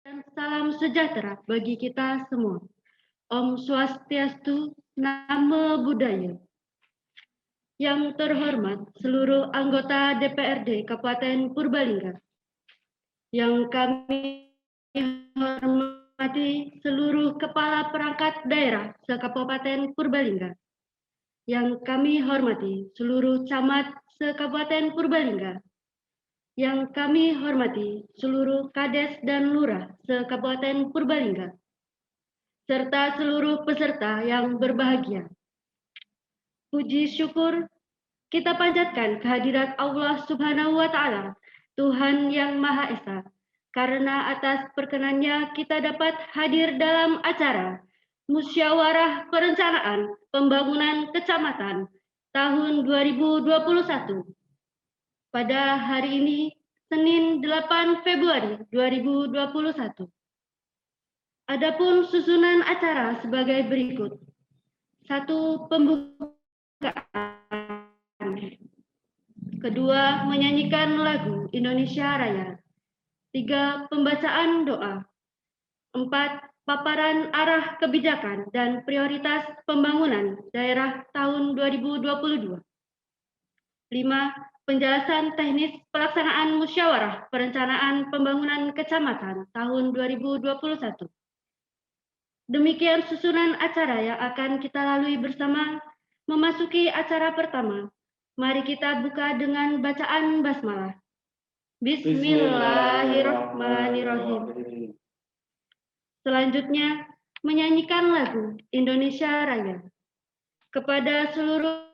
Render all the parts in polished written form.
Dan salam sejahtera bagi kita semua. Om Swastiastu, Namo Buddhaya. Yang terhormat seluruh anggota DPRD Kabupaten Purbalingga. Yang kami hormati seluruh kepala perangkat daerah se-Kabupaten Purbalingga. Yang kami hormati seluruh camat se-Kabupaten Purbalingga. Yang kami hormati seluruh kades dan lurah se-Kabupaten Purbalingga, serta seluruh peserta yang berbahagia. Puji syukur kita panjatkan kehadirat Allah Subhanahu wa Ta'ala, Tuhan yang Maha Esa, karena atas perkenannya kita dapat hadir dalam acara Musyawarah Perencanaan Pembangunan Kecamatan tahun 2021. Pada hari ini, Senin 8 Februari 2021. Adapun susunan acara sebagai berikut. 1. Pembukaan. Kedua, menyanyikan lagu Indonesia Raya. 3. Pembacaan doa. 4. Paparan arah kebijakan dan prioritas pembangunan daerah tahun 2022. 5. Penjelasan teknis pelaksanaan musyawarah perencanaan pembangunan kecamatan tahun 2021. Demikian susunan acara yang akan kita lalui bersama. Memasuki acara pertama, mari kita buka dengan bacaan basmalah. Bismillahirrahmanirrahim. Selanjutnya, menyanyikan lagu Indonesia Raya. Kepada seluruh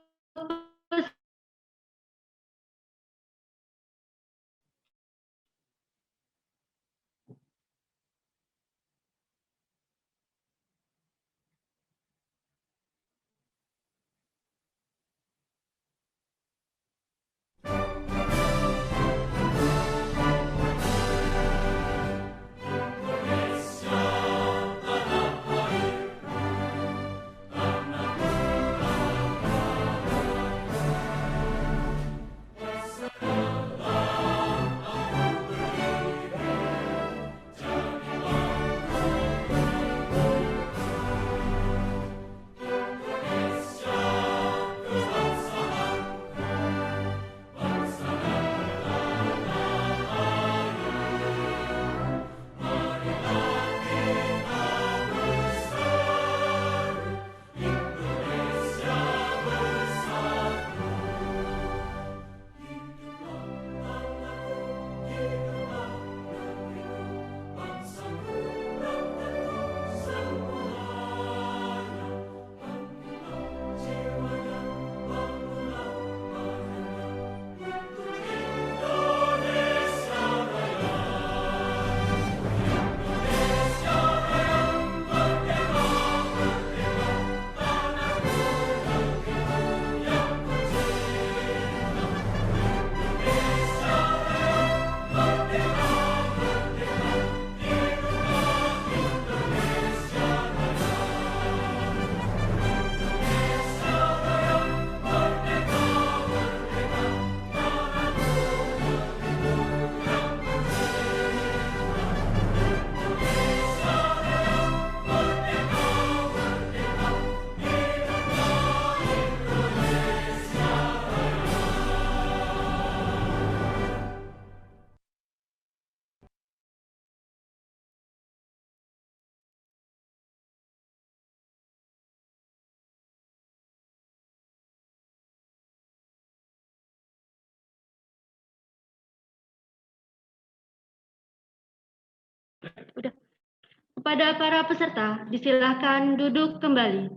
kepada para peserta, disilahkan duduk kembali.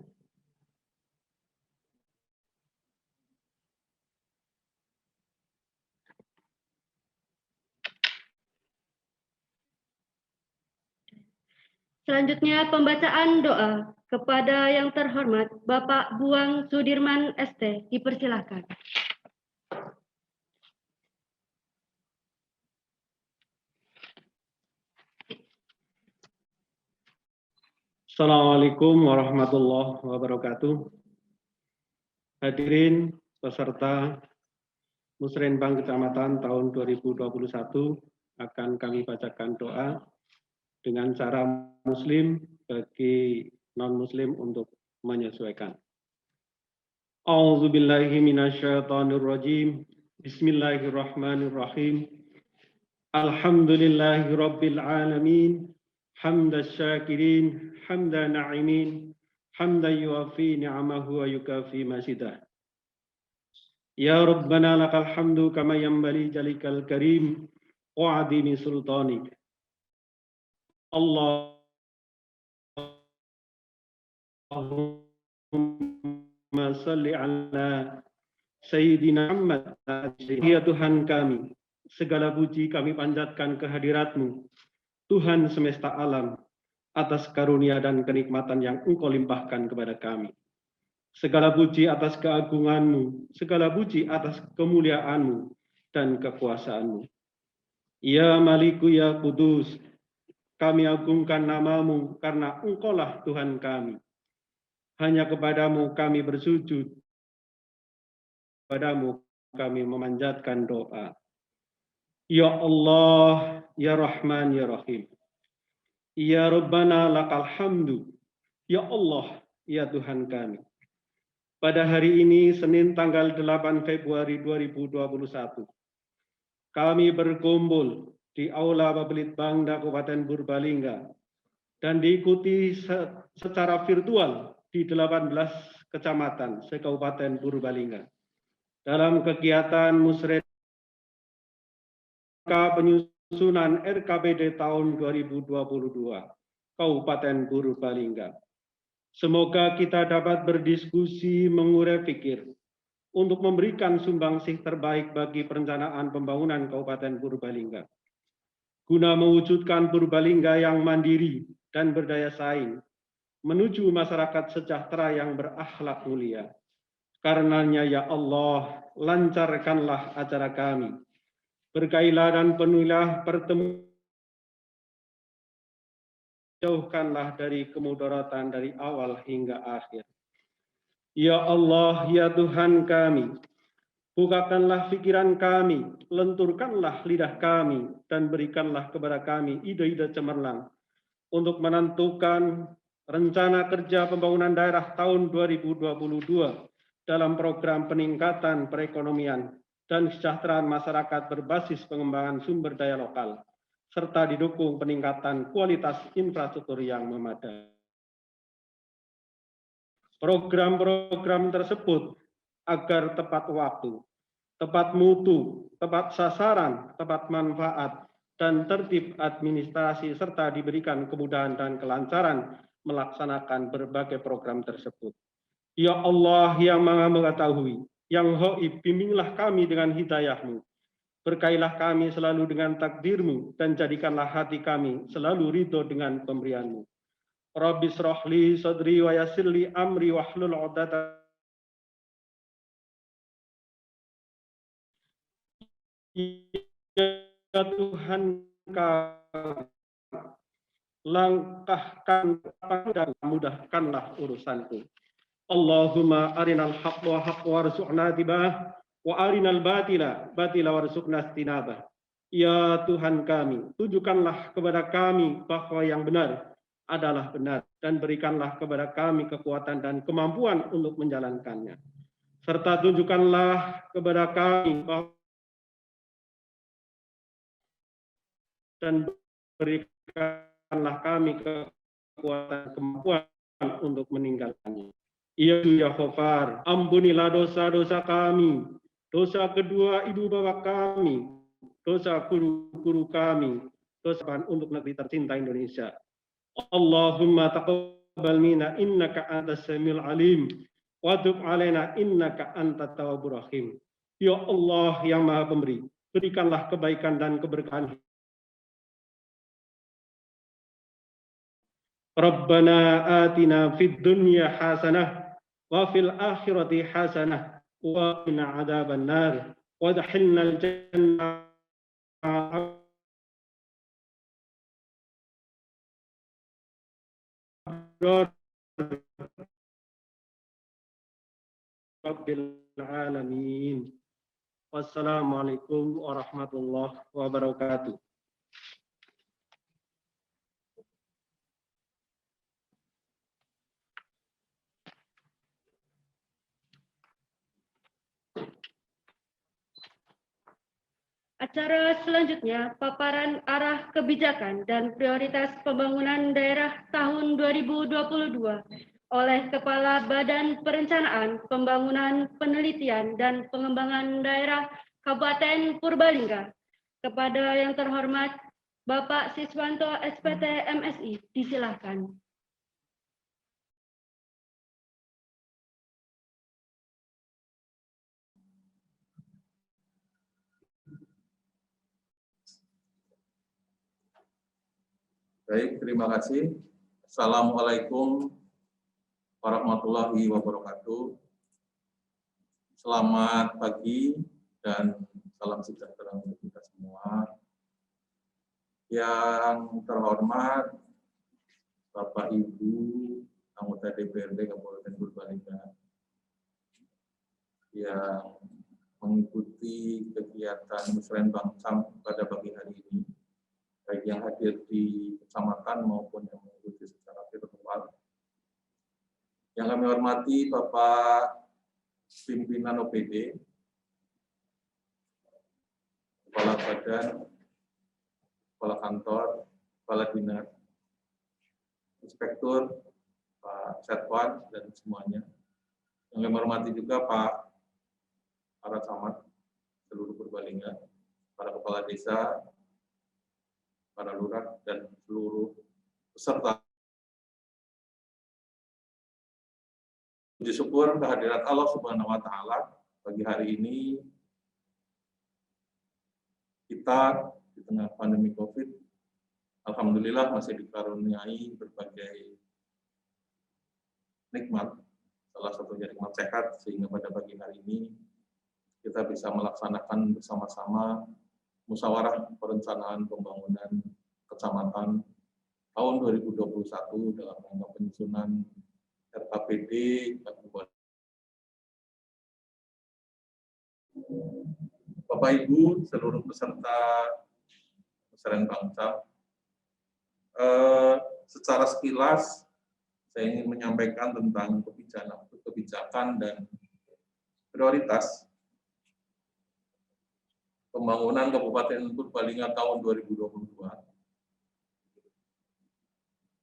Selanjutnya pembacaan doa kepada yang terhormat Bapak Buang Sudirman ST, dipersilahkan. Assalamualaikum warahmatullahi wabarakatuh. Hadirin peserta Musrenbang Kecamatan tahun 2021 akan kami bacakan doa. dengan cara muslim bagi non-muslim untuk menyesuaikan. A'udzubillahi minasyaitonirrajim. Bismillahirrahmanirrahim. Alhamdulillahi rabbil alamin. Hamdas syakirin, hamdan na'imin, hamdan yuafi ni'amahu wa yukafi masidah. Ya Rabbana lakal hamdu kama yanbali jalikal karim wa adimi sultanik. Allahumma salli ala Sayyidina Muhammad. Ya Tuhan kami, segala puji kami panjatkan kehadirat-Mu, Tuhan semesta alam, atas karunia dan kenikmatan yang Engkau limpahkan kepada kami. Segala puji atas keagungan-Mu, segala puji atas kemuliaan-Mu dan kekuasaan-Mu. Ya Maliku ya Kudus, kami agungkan nama-Mu karena Engkaulah Tuhan kami. Hanya kepadamu kami bersujud, kepadamu kami memanjatkan doa. Ya Allah, ya Rahman, ya Rahim. Ya Rabbana lakal hamdu. Ya Allah, ya Tuhan kami. Pada hari ini, Senin tanggal 8 Februari 2021, kami berkumpul di Aula Babelitbangda Kabupaten Purbalingga dan diikuti secara virtual di 18 kecamatan se-Kabupaten Purbalingga dalam kegiatan musrek penyusunan RKPD tahun 2022 Kabupaten Purbalingga. Semoga kita dapat berdiskusi mengurai pikir untuk memberikan sumbangsih terbaik bagi perencanaan pembangunan Kabupaten Purbalingga guna mewujudkan Purbalingga yang mandiri dan berdaya saing menuju masyarakat sejahtera yang berakhlak mulia. Karenanya ya Allah, lancarkanlah acara kami. Berkailah dan penuhilah pertemuan. Jauhkanlah dari kemudaratan dari awal hingga akhir. Ya Allah, ya Tuhan kami, bukakanlah pikiran kami, lenturkanlah lidah kami, dan berikanlah kepada kami ide-ide cemerlang untuk menentukan rencana kerja pembangunan daerah tahun 2022 dalam program peningkatan perekonomian dan kesejahteraan masyarakat berbasis pengembangan sumber daya lokal, serta didukung peningkatan kualitas infrastruktur yang memadai. Program-program tersebut agar tepat waktu, tepat mutu, tepat sasaran, tepat manfaat, dan tertib administrasi, serta diberikan kemudahan dan kelancaran melaksanakan berbagai program tersebut. Ya Allah yang Maha Mengetahui, yang Ghaib, bimbinglah kami dengan hidayah-Mu. Berkailah kami selalu dengan takdir-Mu, dan jadikanlah hati kami selalu ridho dengan pemberian-Mu. Rabbi shrah li sadri wa yassir li amri wahlul 'uqdatam. Ya Tuhan kami, langkahkan dan mudahkanlah urusanku. Allahumma arinal haqqa haqqa warzuqna tibah wa arinal batila batila warzuqna istinabah. Ya Tuhan kami, tunjukkanlah kepada kami bahwa yang benar adalah benar dan berikanlah kepada kami kekuatan dan kemampuan untuk menjalankannya. Serta tunjukkanlah kepada kami bahwa dan berikanlah kami kekuatan kemampuan untuk meninggalkannya. Ya Ghafar, ampunilah dosa-dosa kami, dosa kedua ibu bapak kami, dosa guru-guru kami, dosa untuk negeri tercinta Indonesia. Allahumma taqabbal minna innaka antas samiul alim wa tub alaina innaka antat tawwabur rahim. Ya Allah yang Maha Pemberi, berikanlah kebaikan dan keberkahan. Rabbana atina fid dunya hasanah wa fil akhirati hasanah wa qina adzaban nar wa adkhilnal jannah rabbil alamin. Wassalamualaikum warahmatullahi wabarakatuh. Acara selanjutnya, paparan arah kebijakan dan prioritas pembangunan daerah tahun 2022 oleh Kepala Badan Perencanaan, Pembangunan, Penelitian, dan Pengembangan Daerah Kabupaten Purbalingga. Kepada yang terhormat Bapak Siswanto SPT MSI, disilahkan. Baik, terima kasih. Assalamualaikum warahmatullahi wabarakatuh. Selamat pagi dan salam sejahtera untuk kita semua. Yang terhormat Bapak Ibu anggota DPRD Kabupaten Purbalingga yang mengikuti kegiatan Musrenbang Camp pada pagi hari ini, baik yang hadir di kecamatan maupun yang mengikuti secara virtual. Yang kami hormati Bapak Pimpinan OPD, Kepala Badan, Kepala Kantor, Kepala Dinas, Inspektur, Pak Setwan, dan semuanya. Yang kami hormati juga para camat seluruh Purbalingga, para kepala desa, para lurah, dan seluruh peserta. Puji syukur kehadirat Allah Subhanahu wa Ta'ala, pagi hari ini kita di tengah pandemi COVID, alhamdulillah masih dikaruniai berbagai nikmat, salah satunya nikmat sehat, sehingga pada pagi hari ini kita bisa melaksanakan bersama-sama musyawarah perencanaan pembangunan kecamatan tahun 2021 dalam rangka penyusunan RKPD Kabupaten. Bapak Ibu seluruh peserta Musrenbang Camp, secara sekilas saya ingin menyampaikan tentang kebijakan dan prioritas pembangunan Kabupaten Purbalingga tahun 2022.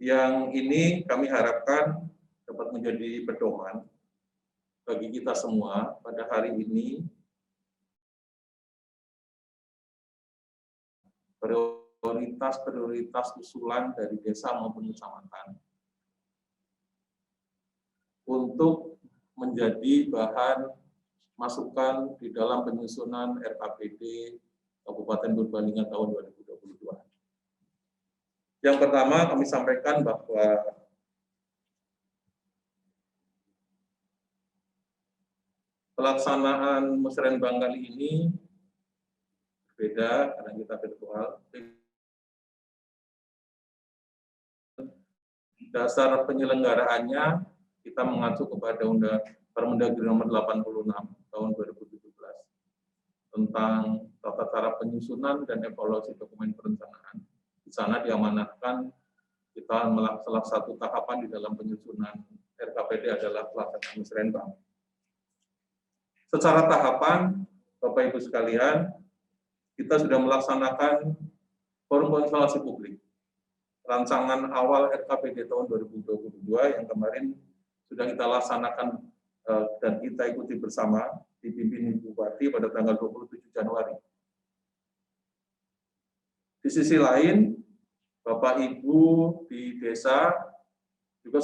Yang ini kami harapkan dapat menjadi pedoman bagi kita semua pada hari ini, prioritas usulan dari desa maupun kecamatan untuk menjadi bahan masukan di dalam penyusunan RKPD Kabupaten Purbalingga tahun 2022. Yang pertama kami sampaikan bahwa pelaksanaan Musrenbang kali ini berbeda karena kita virtual. Dasar penyelenggaraannya kita mengacu kepada Permendagri nomor 86 tahun 2017 tentang tata cara penyusunan dan evaluasi dokumen perencanaan. Di sana diamanatkan kita salah satu tahapan di dalam penyusunan RKPD adalah pelaksanaan Musrenbang. Secara tahapan, Bapak Ibu sekalian, kita sudah melaksanakan forum konsultasi publik. Rancangan awal RKPD tahun 2022 yang kemarin sudah kita laksanakan dan kita ikuti bersama dipimpin Ibu Bupati pada tanggal 27 Januari. Di sisi lain, Bapak Ibu di desa juga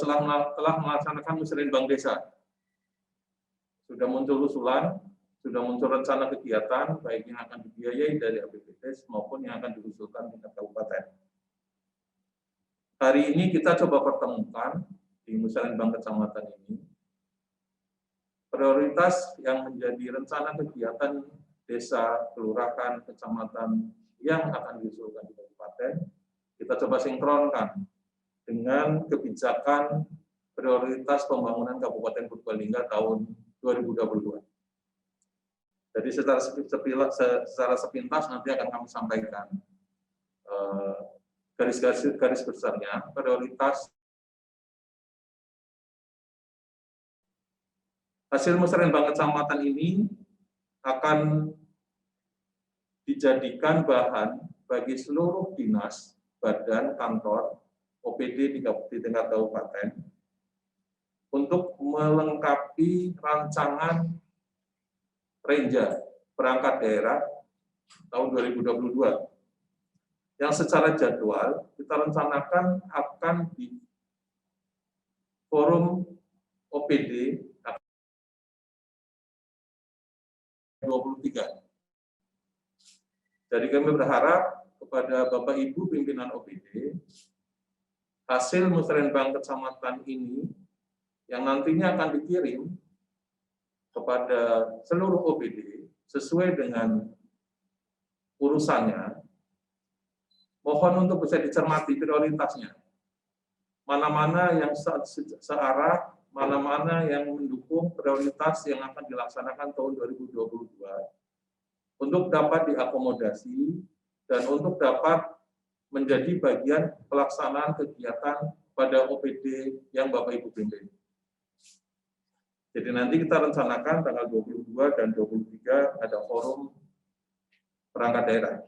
telah melaksanakan Musrenbang desa. Sudah muncul usulan, sudah muncul rencana kegiatan, baik yang akan dibiayai dari APBD maupun yang akan diusulkan tingkat kabupaten. Hari ini kita coba pertemukan di Musrenbang kecamatan ini prioritas yang menjadi rencana kegiatan desa, kelurahan, kecamatan yang akan diusulkan di kabupaten. Kita coba sinkronkan dengan kebijakan prioritas pembangunan Kabupaten Purbalingga tahun 2022. Jadi secara sepintas nanti akan kami sampaikan garis besarnya. Prioritas hasil Musrenbang kecamatan ini akan dijadikan bahan bagi seluruh dinas, badan, kantor, OPD di tingkat kabupaten untuk melengkapi rancangan Renja perangkat daerah tahun 2022 yang secara jadwal kita rencanakan akan di forum OPD 23. Jadi kami berharap kepada Bapak Ibu pimpinan OPD, hasil musrenbang kecamatan ini yang nantinya akan dikirim kepada seluruh OPD sesuai dengan urusannya, mohon untuk bisa dicermati prioritasnya. Mana-mana yang searah, mana-mana yang mendukung prioritas yang akan dilaksanakan tahun 2022 untuk dapat diakomodasi dan untuk dapat menjadi bagian pelaksanaan kegiatan pada OPD yang Bapak Ibu pimpin. Jadi nanti kita rencanakan tanggal 22 dan 23 ada forum perangkat daerah.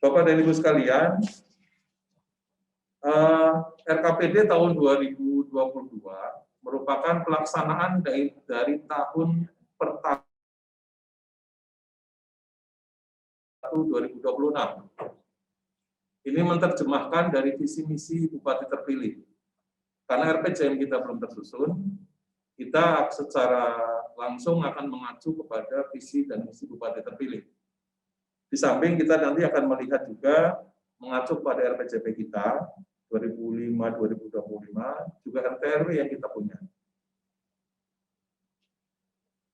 Bapak dan Ibu sekalian, RKPD tahun 2022 merupakan pelaksanaan dari tahun pertama 2026. Ini menerjemahkan dari visi misi Bupati terpilih. Karena RPJM kita belum tersusun, kita secara langsung akan mengacu kepada visi dan misi Bupati terpilih. Di samping kita nanti akan melihat juga mengacu pada RPJP kita 2005-2025, juga RT/RW yang kita punya.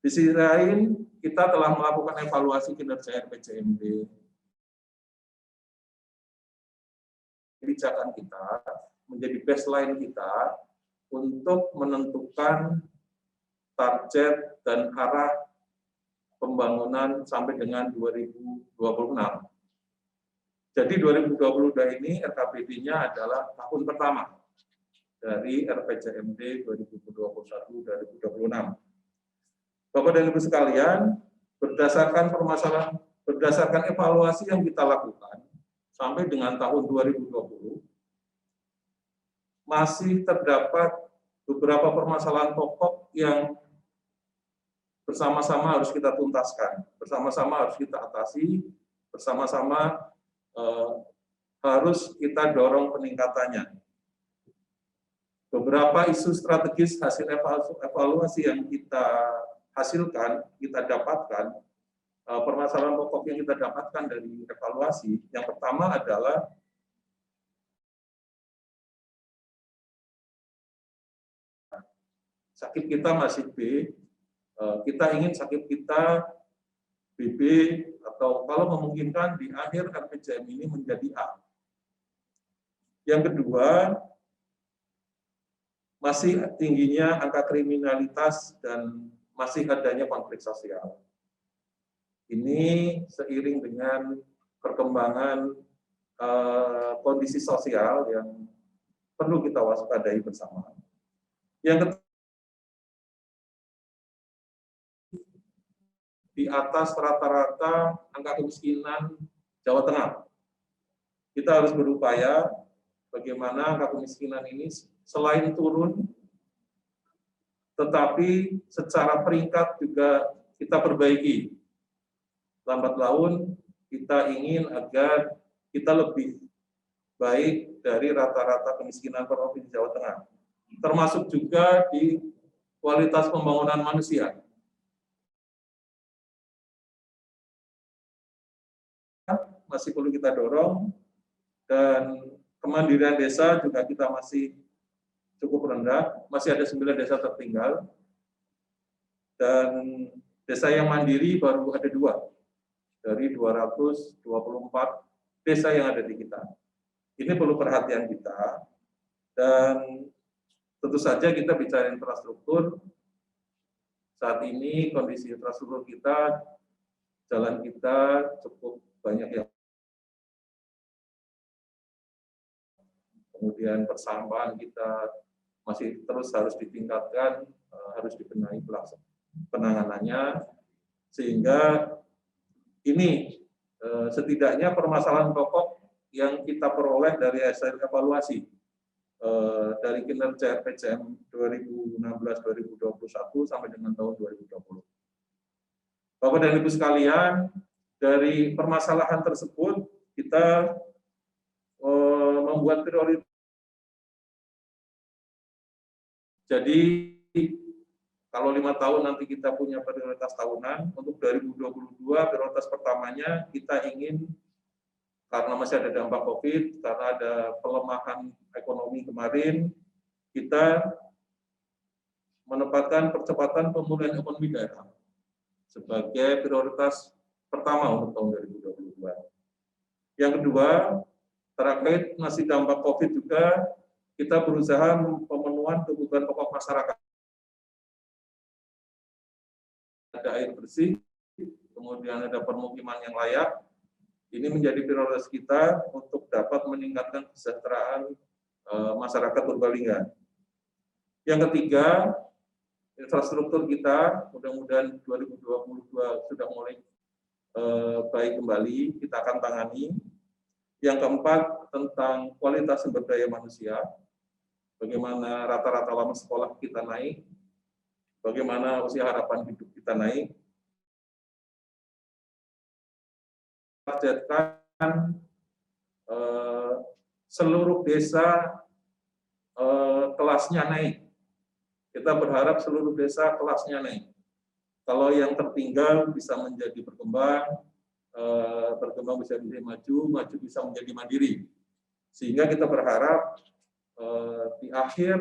Di sisi lain, kita telah melakukan evaluasi kinerja RPJMD. Kebijakan kita menjadi baseline kita untuk menentukan target dan arah pembangunan sampai dengan 2026. Jadi 2022 ini RKPD-nya adalah tahun pertama dari RPJMD 2021-2026. Bapak dan Ibu sekalian, berdasarkan evaluasi yang kita lakukan sampai dengan tahun 2020, masih terdapat beberapa permasalahan pokok yang bersama-sama harus kita tuntaskan, bersama-sama harus kita atasi, bersama-sama harus kita dorong peningkatannya. Beberapa isu strategis hasil evaluasi yang kita hasilkan, kita dapatkan, permasalahan pokok yang kita dapatkan dari evaluasi, yang pertama adalah sakit kita masih B, kita ingin sakit kita BB, atau kalau memungkinkan di akhir RPJM ini menjadi A. Yang kedua, masih tingginya angka kriminalitas dan masih adanya konflik sosial. Ini seiring dengan perkembangan kondisi sosial yang perlu kita waspadai bersama. Yang ketiga, di atas rata-rata angka kemiskinan Jawa Tengah. Kita harus berupaya bagaimana angka kemiskinan ini selain turun, tetapi secara peringkat juga kita perbaiki. Lambat laun kita ingin agar kita lebih baik dari rata-rata kemiskinan Provinsi Jawa Tengah. Termasuk juga di kualitas pembangunan manusia. Masih perlu kita dorong, dan kemandirian desa juga kita masih cukup rendah, masih ada 9 desa tertinggal, dan desa yang mandiri baru ada 2 dari 224 desa yang ada di kita. Ini perlu perhatian kita, dan tentu saja kita bicara infrastruktur. Saat ini kondisi infrastruktur kita, jalan kita cukup banyak yang, kemudian persampahan kita masih terus harus ditingkatkan, harus dibenahi penanganannya, sehingga Ini setidaknya permasalahan pokok yang kita peroleh dari hasil evaluasi dari kinerja RPJM 2016-2021 sampai dengan tahun 2020. Bapak dan Ibu sekalian, dari permasalahan tersebut kita membuat prioritas. Jadi kalau 5 tahun nanti kita punya prioritas tahunan, untuk 2022 prioritas pertamanya kita ingin, karena masih ada dampak COVID, karena ada pelemahan ekonomi kemarin, kita menempatkan percepatan pemulihan ekonomi daerah sebagai prioritas pertama untuk tahun 2022. Yang kedua, terkait masih dampak COVID juga, kita berusaha pemenuhan kebutuhan pokok masyarakat. Ada air bersih, kemudian ada permukiman yang layak. Ini menjadi prioritas kita untuk dapat meningkatkan kesejahteraan masyarakat Purbalingga. Yang ketiga, infrastruktur kita, mudah-mudahan 2022 sudah mulai baik kembali, kita akan tangani. Yang keempat, tentang kualitas sumber daya manusia, bagaimana rata-rata lama sekolah kita naik, bagaimana usia harapan hidup kita naik. Targetkan seluruh desa kelasnya naik. Kita berharap seluruh desa kelasnya naik. Kalau yang tertinggal bisa menjadi berkembang, berkembang bisa menjadi maju, maju bisa menjadi mandiri. Sehingga kita berharap di akhir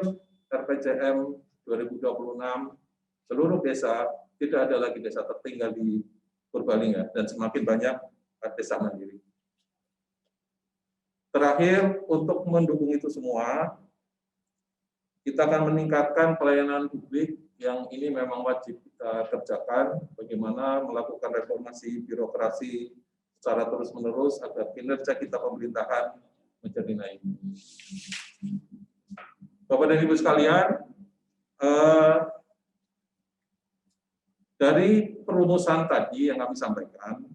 RPJM 2026 seluruh desa tidak ada lagi desa tertinggal di Purbalingga dan semakin banyak desa mandiri. Terakhir, untuk mendukung itu semua, kita akan meningkatkan pelayanan publik yang ini memang wajib kita kerjakan, bagaimana melakukan reformasi birokrasi secara terus-menerus agar kinerja kita pemerintahan menjadi naik. Bapak dan Ibu sekalian, dari perumusan tadi yang kami sampaikan,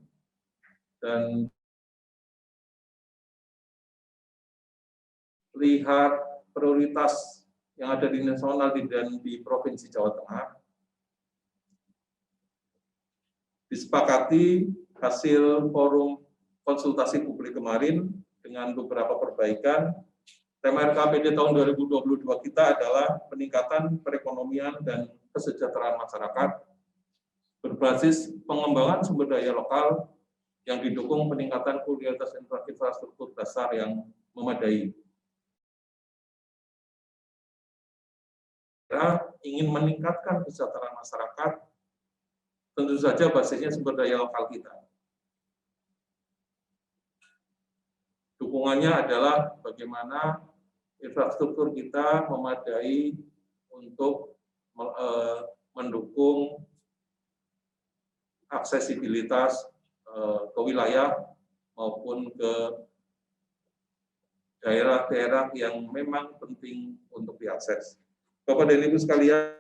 dan lihat prioritas yang ada di nasional dan di Provinsi Jawa Tengah, disepakati hasil forum konsultasi publik kemarin dengan beberapa perbaikan. Tema RKPD tahun 2022 kita adalah peningkatan perekonomian dan kesejahteraan masyarakat berbasis pengembangan sumber daya lokal yang didukung peningkatan kualitas infrastruktur dasar yang memadai. Kita ingin meningkatkan kesejahteraan masyarakat, tentu saja basisnya sumber daya lokal kita. Dukungannya adalah bagaimana infrastruktur kita memadai untuk mendukung aksesibilitas ke wilayah maupun ke daerah-daerah yang memang penting untuk diakses. Bapak dan Ibu sekalian,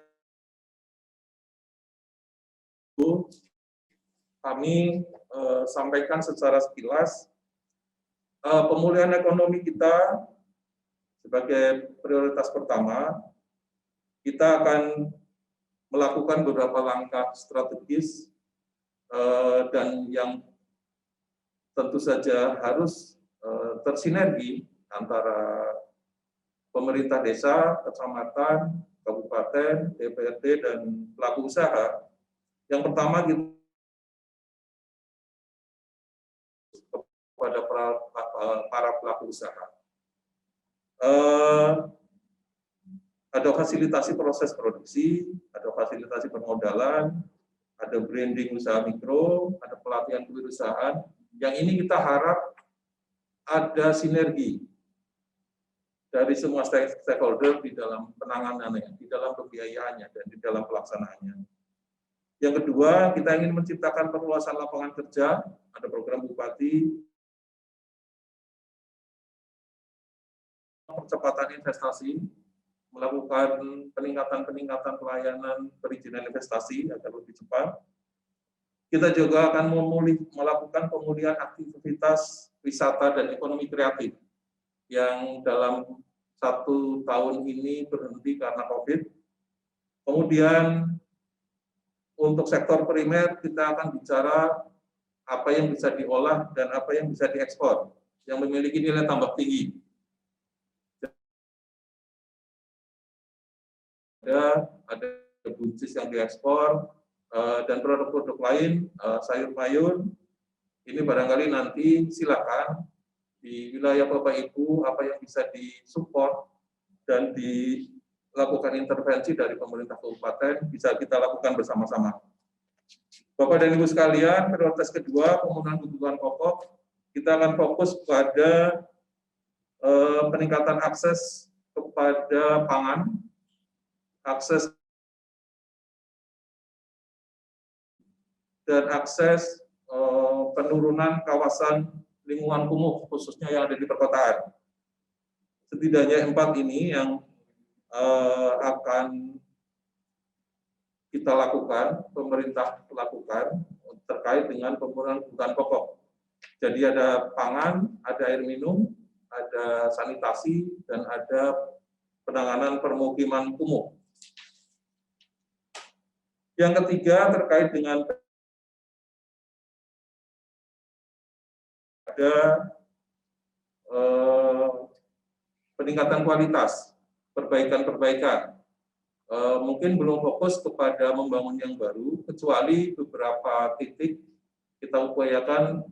kami sampaikan secara sekilas pemulihan ekonomi kita sebagai prioritas pertama. Kita akan melakukan beberapa langkah strategis dan yang tentu saja harus tersinergi antara pemerintah desa, kecamatan, kabupaten, DPRD, dan pelaku usaha. Yang pertama, kepada para pelaku usaha. Ada fasilitasi proses produksi, ada fasilitasi permodalan, ada branding usaha mikro, ada pelatihan kewirausahaan. Yang ini kita harap ada sinergi dari semua stakeholder di dalam penanganannya, di dalam pembiayaannya, dan di dalam pelaksanaannya. Yang kedua, kita ingin menciptakan perluasan lapangan kerja, ada program Bupati, percepatan investasi, melakukan peningkatan pelayanan perizinan investasi agar lebih cepat. Kita juga akan melakukan pemulihan aktivitas wisata dan ekonomi kreatif yang dalam 1 tahun ini berhenti karena COVID. Kemudian untuk sektor primer kita akan bicara apa yang bisa diolah dan apa yang bisa diekspor yang memiliki nilai tambah tinggi. Ada buncis yang diekspor dan produk-produk lain, sayur-mayur. Ini barangkali nanti silakan di wilayah Bapak Ibu apa yang bisa disupport dan dilakukan intervensi dari pemerintah kabupaten bisa kita lakukan bersama-sama. Bapak dan Ibu sekalian, prioritas kedua pemenuhan kebutuhan pokok, kita akan fokus pada peningkatan akses kepada pangan, akses dan akses penurunan kawasan lingkungan kumuh, khususnya yang ada di perkotaan. Setidaknya 4 ini yang akan kita lakukan, pemerintah lakukan terkait dengan pemenuhan kebutuhan pokok. Jadi ada pangan, ada air minum, ada sanitasi, dan ada penanganan permukiman kumuh. Yang ketiga terkait dengan ada peningkatan kualitas, perbaikan-perbaikan. Mungkin belum fokus kepada membangun yang baru, kecuali beberapa titik kita upayakan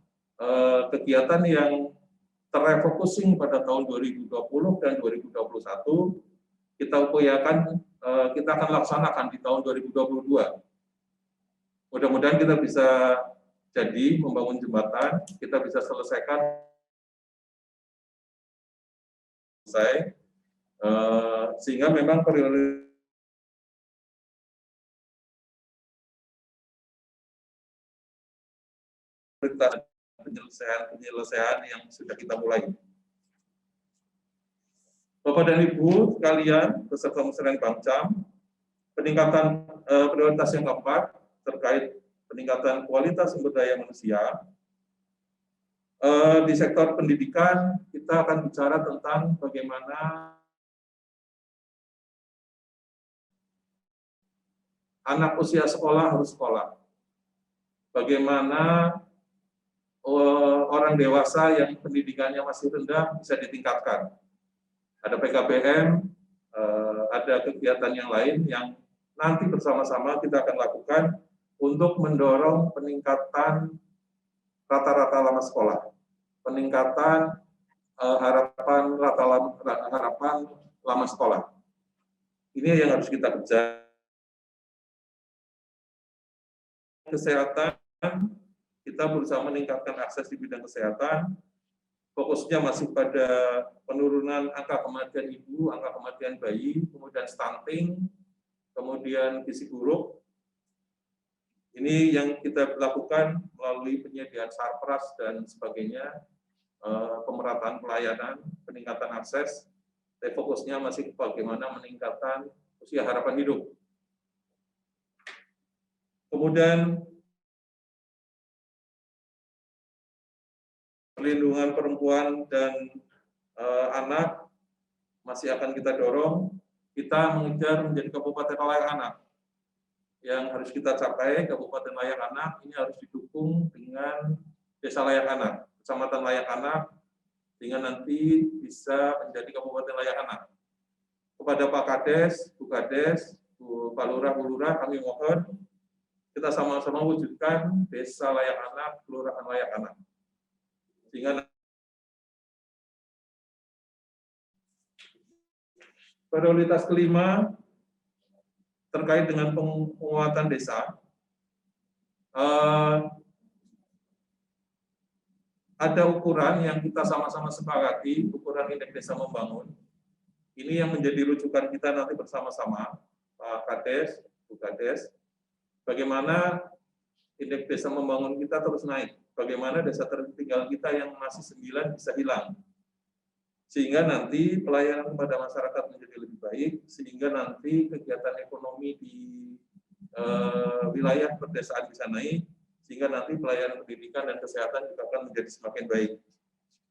kegiatan yang terrefocusing pada tahun 2020 dan 2021, kita upayakan kita akan laksanakan di tahun 2022. Mudah-mudahan kita bisa jadi membangun jembatan, kita bisa selesaikan sehingga memang prioritas penyelesaian yang sudah kita mulai. Bapak dan Ibu sekalian, beserta Musren Bangcam, peningkatan prioritas yang keempat terkait peningkatan kualitas sumber daya manusia. Di sektor pendidikan, kita akan bicara tentang bagaimana anak usia sekolah harus sekolah. Bagaimana orang dewasa yang pendidikannya masih rendah bisa ditingkatkan. Ada PKBM, ada kegiatan yang lain yang nanti bersama-sama kita akan lakukan untuk mendorong peningkatan rata-rata lama sekolah, peningkatan harapan lama sekolah. Ini yang harus kita kejar. Kesehatan, kita berusaha meningkatkan akses di bidang kesehatan, fokusnya masih pada penurunan angka kematian ibu, angka kematian bayi, kemudian stunting, kemudian gizi buruk. Ini yang kita lakukan melalui penyediaan sarpras dan sebagainya, pemerataan pelayanan, peningkatan akses, tapi fokusnya masih bagaimana meningkatkan usia harapan hidup. Kemudian perlindungan perempuan dan anak masih akan kita dorong. Kita mengejar menjadi kabupaten layak anak. Yang harus kita capai, kabupaten layak anak ini harus didukung dengan desa layak anak, kecamatan layak anak, sehingga nanti bisa menjadi kabupaten layak anak. Kepada Pak Kades, Bu Kades, Pak Lurah, Bu Lurah, kami mohon kita sama-sama wujudkan desa layak anak, kelurahan layak anak. Sehingga prioritas kelima terkait dengan penguatan desa, ada ukuran yang kita sama-sama sepakati, ukuran indeks desa membangun. Ini yang menjadi rujukan kita nanti bersama-sama, Pak Kades, Bu Kades, bagaimana indeks desa membangun kita terus naik, bagaimana desa tertinggal kita yang masih 9 bisa hilang, sehingga nanti pelayanan kepada masyarakat menjadi lebih baik, sehingga nanti kegiatan ekonomi di wilayah perdesaan bisa naik, sehingga nanti pelayanan pendidikan dan kesehatan juga akan menjadi semakin baik.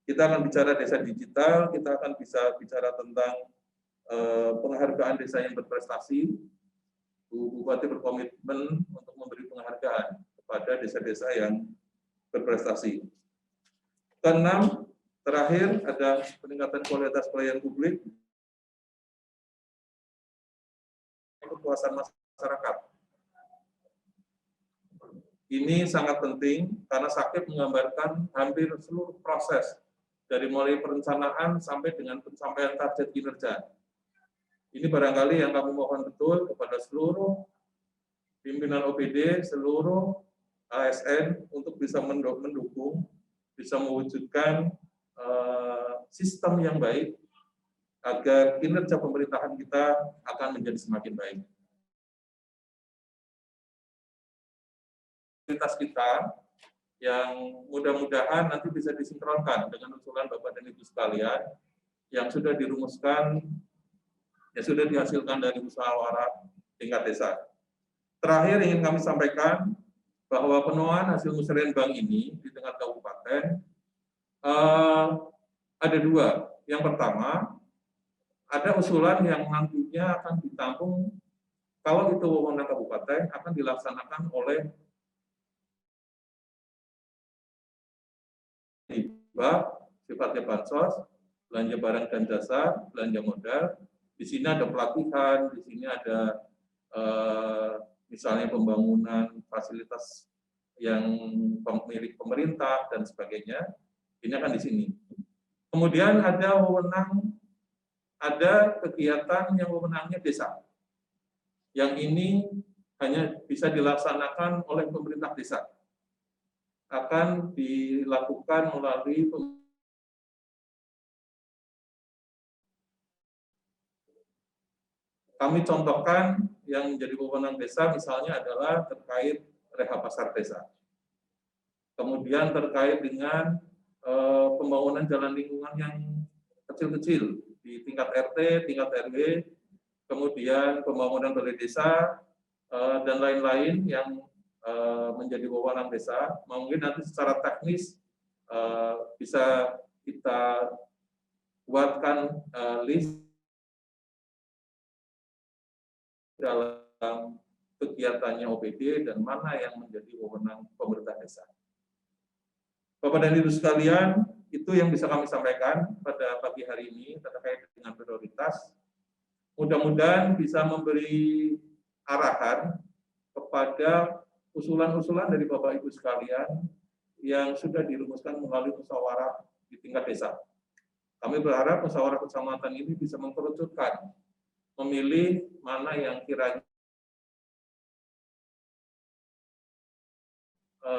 Kita akan bicara desa digital, kita akan bisa bicara tentang penghargaan desa yang berprestasi. Bu Bupati berkomitmen untuk memberi penghargaan kepada desa-desa yang berprestasi. Keenam, terakhir ada peningkatan kualitas pelayanan publik, kepuasan masyarakat. Ini sangat penting karena Sakip menggambarkan hampir seluruh proses dari mulai perencanaan sampai dengan pencapaian target kinerja. Ini barangkali yang kami mohon betul kepada seluruh pimpinan OPD, seluruh ASN untuk bisa mendukung, bisa mewujudkan sistem yang baik agar kinerja pemerintahan kita akan menjadi semakin baik. Prioritas kita yang mudah-mudahan nanti bisa disinkronkan dengan usulan Bapak dan Ibu sekalian yang sudah dirumuskan, yang sudah dihasilkan dari musyawarah tingkat desa. Terakhir ingin kami sampaikan bahwa penuaan hasil musrenbang ini di tingkat kabupaten ada dua. Yang pertama, ada usulan yang nantinya akan ditampung, kalau itu wewenang kabupaten, akan dilaksanakan oleh sifatnya bansos, belanja barang dan jasa, belanja modal. Di sini ada pelatihan, di sini ada misalnya pembangunan fasilitas yang milik pemerintah dan sebagainya. Ini akan di sini. Kemudian ada wewenang, ada kegiatan yang wewenangnya desa. Yang ini hanya bisa dilaksanakan oleh pemerintah desa. Akan dilakukan melalui kami contohkan yang menjadi wewenang desa misalnya adalah terkait rehab pasar desa. Kemudian terkait dengan pembangunan jalan lingkungan yang kecil-kecil di tingkat RT, tingkat RW, kemudian pembangunan balai desa, dan lain-lain yang menjadi wewenang desa. Mungkin nanti secara teknis bisa kita buatkan list dalam kegiatannya OPD dan mana yang menjadi wewenang pemerintah desa. Bapak dan Ibu sekalian, itu yang bisa kami sampaikan pada pagi hari ini terkait dengan prioritas. Mudah-mudahan bisa memberi arahan kepada usulan-usulan dari Bapak Ibu sekalian yang sudah dirumuskan melalui musyawarah di tingkat desa. Kami berharap musyawarah kecamatan ini bisa mengkerucutkan, memilih mana yang kiranya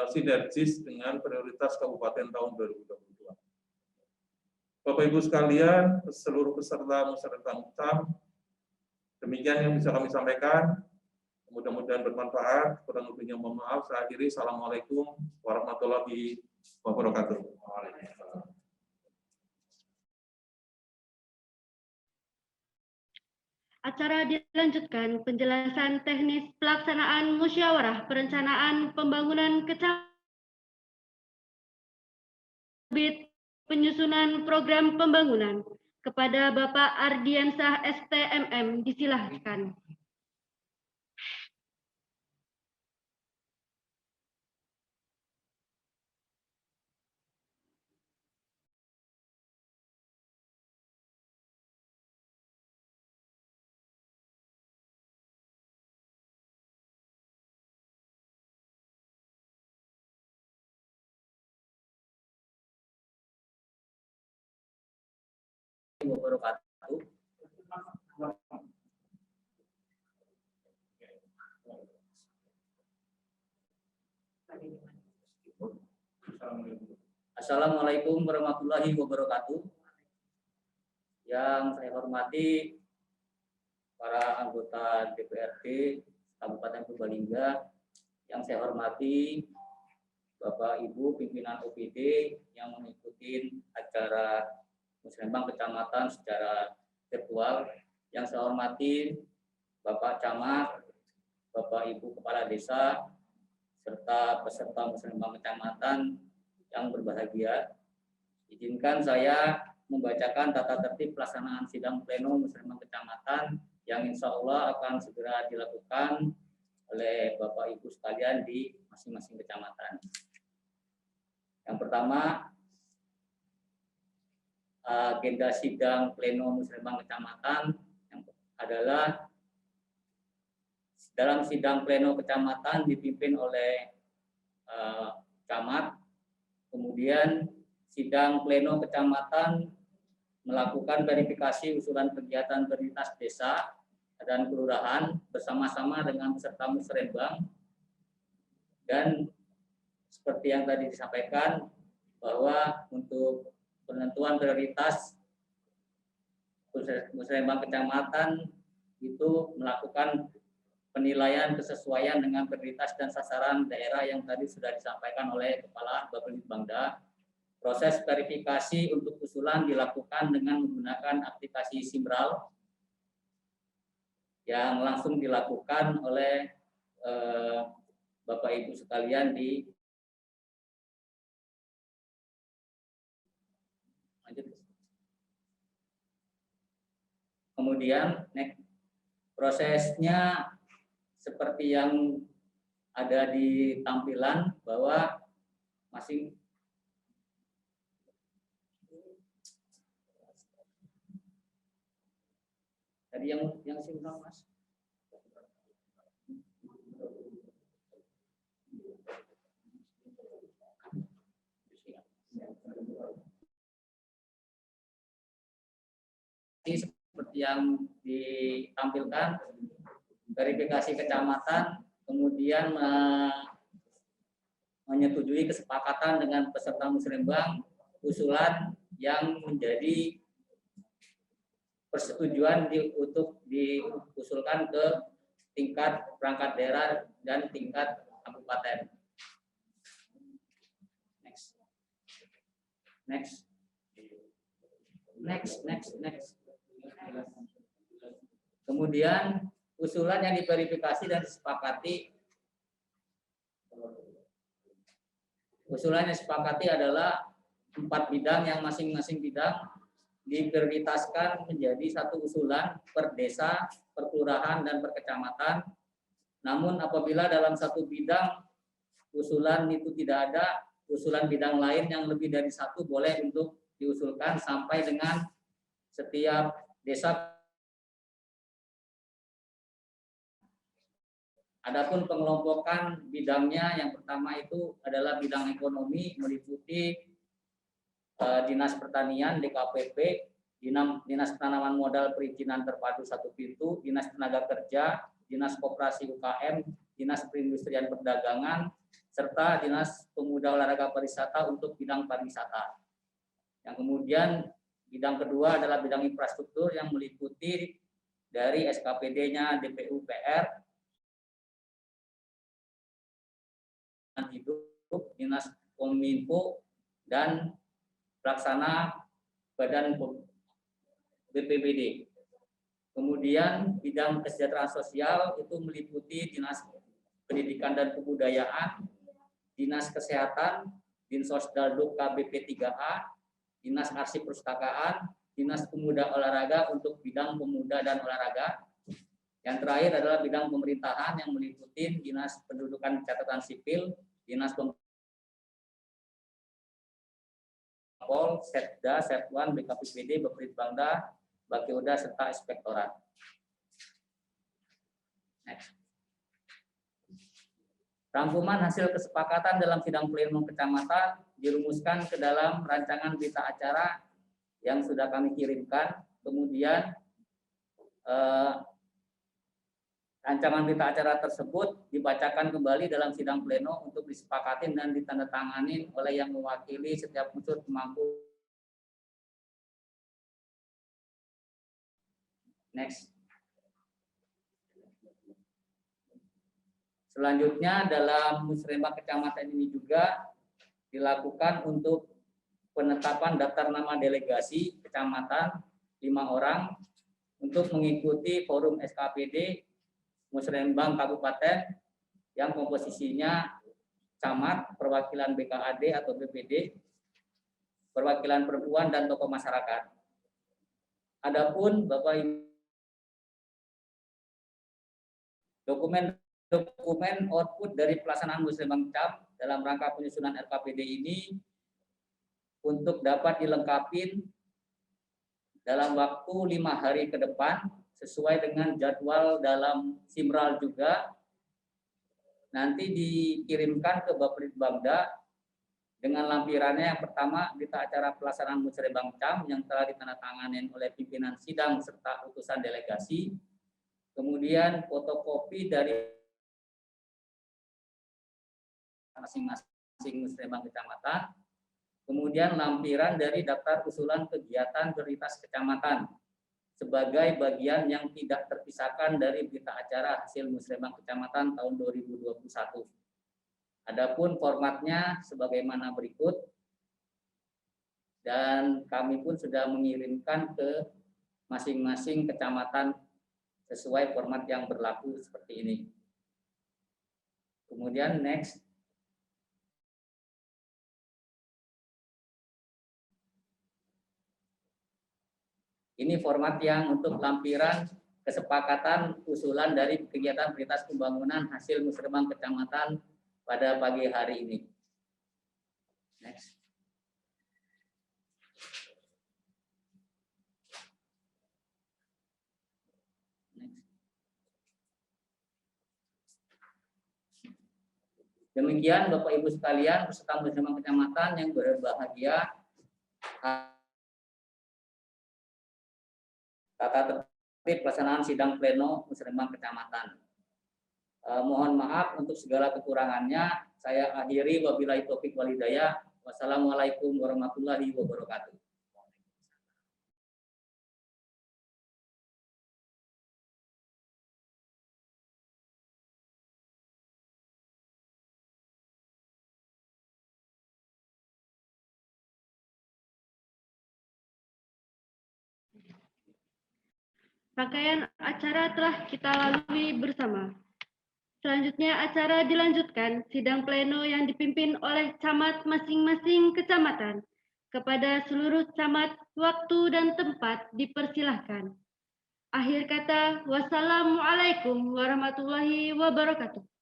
sinergis dengan prioritas kabupaten tahun 2022. Bapak Ibu sekalian, seluruh peserta musyawarah mutam, demikian yang bisa kami sampaikan. Mudah-mudahan bermanfaat. Kurang lebihnya mohon maaf. Saya akhiri. Assalamualaikum warahmatullahi wabarakatuh. Acara dilanjutkan penjelasan teknis pelaksanaan musyawarah perencanaan pembangunan kecamatan penyusunan program pembangunan kepada Bapak Ardiansah STMM disilahkan. Wabarakatuh. Assalamualaikum warahmatullahi wabarakatuh. Yang saya hormati para anggota DPRD Kabupaten Purbalingga, yang saya hormati Bapak Ibu pimpinan OPD yang mengikuti acara musrenbang kecamatan secara virtual, yang saya hormati Bapak Camat, Bapak Ibu Kepala Desa, serta peserta musrenbang kecamatan yang berbahagia. Izinkan saya membacakan tata tertib pelaksanaan sidang pleno musrenbang kecamatan yang insya Allah akan segera dilakukan oleh Bapak Ibu sekalian di masing-masing kecamatan. Yang pertama, agenda sidang pleno musrenbang kecamatan yang adalah dalam sidang pleno kecamatan dipimpin oleh camat, kemudian sidang pleno kecamatan melakukan verifikasi usulan kegiatan prioritas desa dan kelurahan bersama-sama dengan peserta musrenbang, dan seperti yang tadi disampaikan bahwa untuk penentuan prioritas musrenbang kecamatan itu melakukan penilaian kesesuaian dengan prioritas dan sasaran daerah yang tadi sudah disampaikan oleh Kepala Bapelitbangda. Proses verifikasi untuk usulan dilakukan dengan menggunakan aplikasi Simral yang langsung dilakukan oleh Bapak Ibu sekalian di kemudian prosesnya seperti yang ada di tampilan bahwa masing tadi yang simpan Mas. Seperti yang ditampilkan, verifikasi kecamatan, kemudian menyetujui kesepakatan dengan peserta musrenbang usulan yang menjadi persetujuan untuk diusulkan ke tingkat perangkat daerah dan tingkat kabupaten. Next. Kemudian usulan yang diverifikasi dan disepakati, adalah 4 bidang yang masing-masing bidang diprioritaskan menjadi satu usulan per desa, per kelurahan, dan per kecamatan. Namun apabila dalam satu bidang usulan itu tidak ada, usulan bidang lain yang lebih dari satu boleh untuk diusulkan sampai dengan setiap desa. Adapun pengelompokan bidangnya, yang pertama itu adalah bidang ekonomi, meliputi Dinas Pertanian, DKPP, Dinas Penanaman Modal Perizinan Terpadu Satu Pintu, Dinas Tenaga Kerja, Dinas Koperasi UKM, Dinas Perindustrian Perdagangan, serta Dinas Pemuda Olahraga Pariwisata untuk bidang pariwisata. Yang kemudian bidang kedua adalah bidang infrastruktur yang meliputi dari SKPD-nya DPUPR, Hidup, Dinas Kominfo, dan pelaksana Badan BPBD. Kemudian bidang kesejahteraan sosial itu meliputi Dinas Pendidikan dan Kebudayaan, Dinas Kesehatan, Dinsosdaldo KBP 3A, Dinas Arsip Perpustakaan, Dinas Pemuda Olahraga untuk bidang pemuda dan olahraga. Yang terakhir adalah bidang pemerintahan yang meliputi Dinas Pendudukan Catatan Sipil, Dinas Pol, Setda, Setwan, BKPPD, Bapelitbangda, Bakioda, serta Inspektorat. Next. Rangkuman hasil kesepakatan dalam sidang pleno kecamatan dirumuskan ke dalam rancangan berita acara yang sudah kami kirimkan. Kemudian rancangan berita acara tersebut dibacakan kembali dalam sidang pleno untuk disepakati dan ditandatangani oleh yang mewakili setiap unsur pemangku. Next. Selanjutnya dalam musrenbang kecamatan ini juga dilakukan untuk penetapan daftar nama delegasi kecamatan 5 orang untuk mengikuti forum SKPD musrenbang kabupaten yang komposisinya camat, perwakilan BKAD atau BPD, perwakilan perempuan, dan tokoh masyarakat. Adapun Bapak Ibu, dokumen output dari pelaksanaan Musrembang Cap dalam rangka penyusunan RKPD ini untuk dapat dilengkapi dalam waktu 5 hari ke depan sesuai dengan jadwal dalam Simral juga, nanti dikirimkan ke Bapritbangda dengan lampirannya. Yang pertama, berita acara pelaksanaan Musrembang Cam yang telah ditandatangani oleh pimpinan sidang serta utusan delegasi. Kemudian fotokopi dari masing-masing Musrembang kecamatan. Kemudian lampiran dari daftar usulan kegiatan prioritas kecamatan sebagai bagian yang tidak terpisahkan dari berita acara hasil Musrembang kecamatan tahun 2021. Adapun formatnya sebagaimana berikut, dan kami pun sudah mengirimkan ke masing-masing kecamatan sesuai format yang berlaku seperti ini. Kemudian next. Ini format yang untuk lampiran kesepakatan usulan dari kegiatan prioritas pembangunan hasil Musrembang kecamatan pada pagi hari ini. Next. Demikian Bapak Ibu sekalian peserta Musrembang kecamatan yang berbahagia, tata tertib pelaksanaan sidang pleno Musrembang kecamatan. Mohon maaf untuk segala kekurangannya. Saya akhiri, wabillahi taufik wal hidayah. Wassalamualaikum warahmatullahi wabarakatuh. Rangkaian acara telah kita lalui bersama. Selanjutnya acara dilanjutkan sidang pleno yang dipimpin oleh camat masing-masing kecamatan. Kepada seluruh camat, waktu dan tempat dipersilahkan. Akhir kata, wassalamualaikum warahmatullahi wabarakatuh.